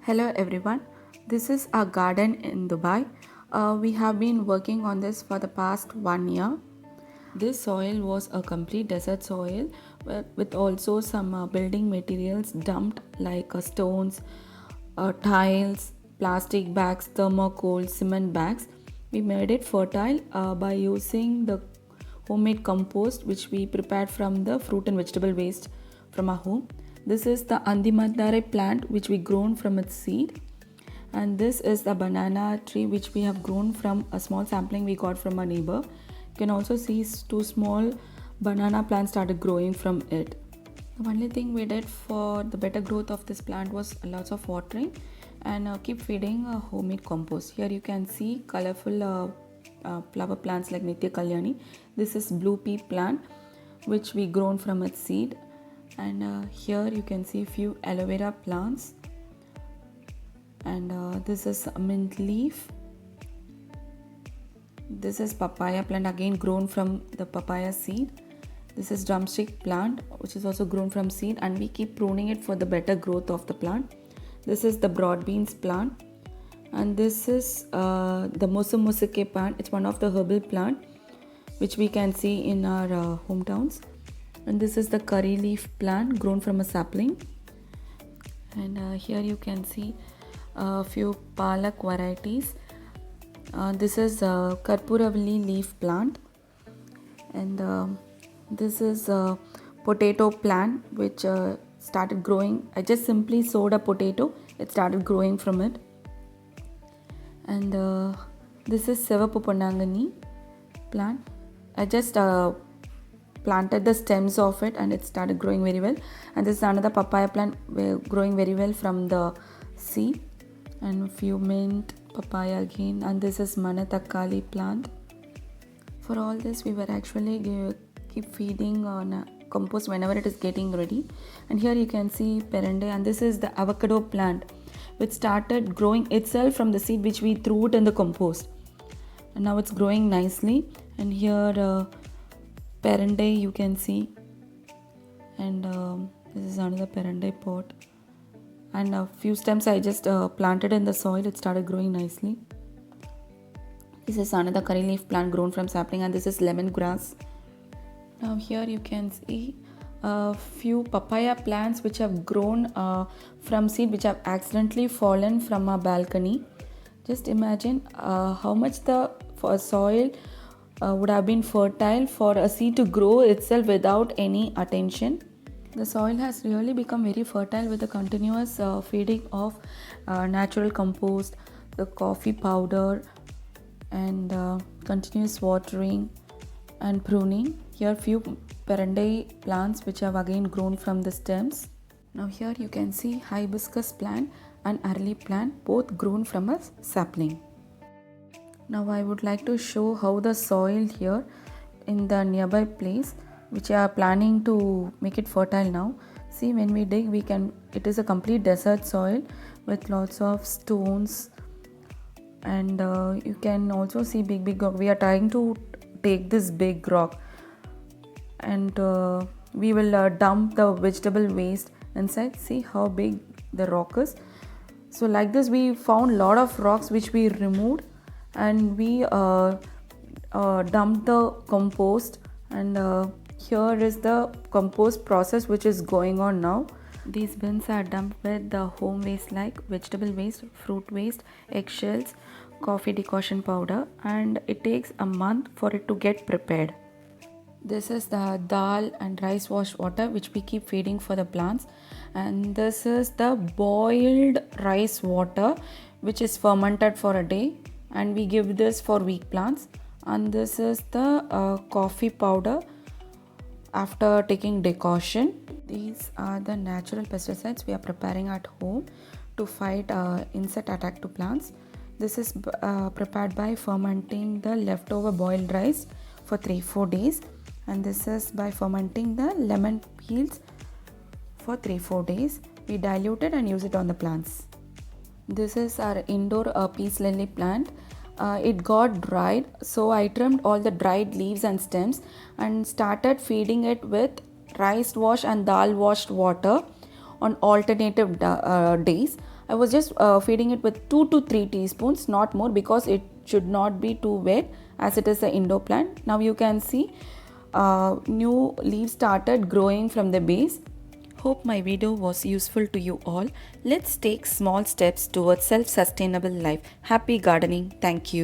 Hello everyone, this is our garden in Dubai. We have been working on this for the past 1 year. This soil was a complete desert soil with also some building materials dumped like stones, tiles, plastic bags, thermocol, cement bags. We made it fertile by using the homemade compost which we prepared from the fruit and vegetable waste from our home. This is the Andimadare plant which we grown from its seed, and this is the banana tree which we have grown from a small sampling we got from a neighbor. You can also see two small banana plants started growing from it. The only thing we did for the better growth of this plant was lots of watering and keep feeding homemade compost. Here you can see colorful flower plants like Nitya Kalyani. This is blue pea plant which we grown from its seed, and here you can see few aloe vera plants, and this is mint leaf. This is papaya plant, again grown from the papaya seed. This is drumstick plant which is also grown from seed, and we keep pruning it for the better growth of the plant. This is the broad beans plant, and this is the Musumusuke plant. It's one of the herbal plant which we can see in our hometowns. And this is the curry leaf plant grown from a sapling. And here you can see a few palak varieties. This is Karpuravalli leaf plant, and this is a potato plant which started growing. I just simply sowed a potato, it started growing from it. And this is Sevapuponnangani plant. I just planted the stems of it and it started growing very well. And this is another papaya plant growing very well from the seed, and a few mint papaya again. And this is Manatakali plant. For all this we were actually keep feeding on compost whenever it is getting ready. And here you can see perende, and this is the avocado plant which started growing itself from the seed which we threw it in the compost, and now it's growing nicely. And here perende you can see, and this is another perende pot, and a few stems I just planted in the soil. It started growing nicely. This is another curry leaf plant grown from sapling, and this is lemongrass. Now here you can see a few papaya plants which have grown from seed which have accidentally fallen from a balcony. Just imagine how much the soil would have been fertile for a seed to grow itself without any attention. The soil has really become very fertile with the continuous feeding of natural compost, the coffee powder, and continuous watering and pruning. Here few perende plants which have again grown from the stems. Now here you can see hibiscus plant and early plant, both grown from a sapling. Now I would like to show how the soil here in the nearby place which I are planning to make it fertile now. See, when we dig, it is a complete desert soil with lots of stones, and you can also see big rock. We are trying to take this big rock, and we will dump the vegetable waste inside. See how big the rock is. So like this we found lot of rocks which we removed, and we dumped the compost, and here is the compost process which is going on now. These bins are dumped with the home waste like vegetable waste, fruit waste, eggshells, coffee decoction powder, and it takes a month for it to get prepared. This is the dal and rice wash water which we keep feeding for the plants, and this is the boiled rice water which is fermented for a day, and we give this for weak plants. And this is the coffee powder after taking decoction. These are the natural pesticides we are preparing at home to fight insect attack to plants. This is prepared by fermenting the leftover boiled rice for 3-4 days, and this is by fermenting the lemon peels for 3-4 days. We dilute it and use it on the plants. This is our indoor peace lily plant. It got dried, so I trimmed all the dried leaves and stems and started feeding it with rice wash and dal washed water on alternative days. I was just feeding it with 2 to 3 teaspoons, not more, because it should not be too wet as it is an indoor plant. Now you can see new leaves started growing from the base. Hope my video was useful to you all. Let's take small steps towards self-sustainable life. Happy gardening. Thank you.